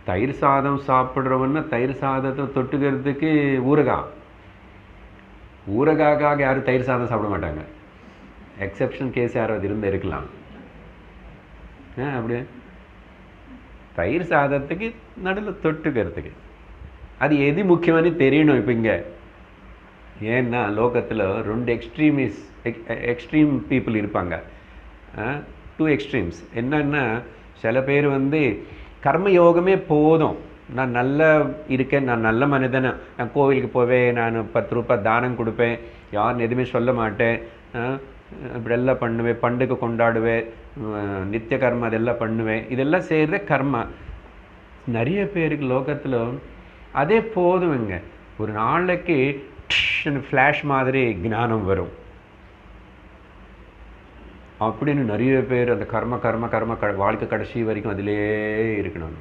தயிர் சாதம் சாப்பிட்றவன்னா தயிர் சாதத்தை தொட்டுக்கிறதுக்கு ஊறுகாய். ஊறுகாய்க்காக யாரும் தயிர் சாதம் சாப்பிட மாட்டாங்க. எக்ஸெப்ஷன் கேஸ் யாராவது இருந்து இருக்கலாம். அப்படி தயிர் சாதத்துக்கு நடுவில் தொட்டுக்கிறதுக்கு அது எது முக்கியமானு தெரியணும். இப்போ இங்கே ஏன்னா லோகத்தில் 2 எக்ஸ்ட்ரீம் பீப்புள் இருப்பாங்க. 2 எக்ஸ்ட்ரீம்ஸ். என்னன்னா சில பேர் கர்மயோகமே போதும், நான் நல்லா இருக்கேன், நான் நல்ல மனிதனை, நான் கோவிலுக்கு போவேன், நான் 10 ரூபாய் தானம் கொடுப்பேன், யாரும் எதுவுமே சொல்ல மாட்டேன், இப்படியெல்லாம் பண்ணுவேன், பண்டிகை கொண்டாடுவேன், நித்திய கர்மா அதெல்லாம் பண்ணுவேன், இதெல்லாம் செய்கிற கர்மா. நிறைய பேருக்கு லோகத்தில் அதே போதுங்க. ஒரு நாளைக்கு ஃப்ளாஷ் மாதிரி ஞானம் வரும் அப்படின்னு நிறைய பேர் அந்த கர்ம வாழ்க்கை கடைசி வரைக்கும் அதிலே இருக்கணும்.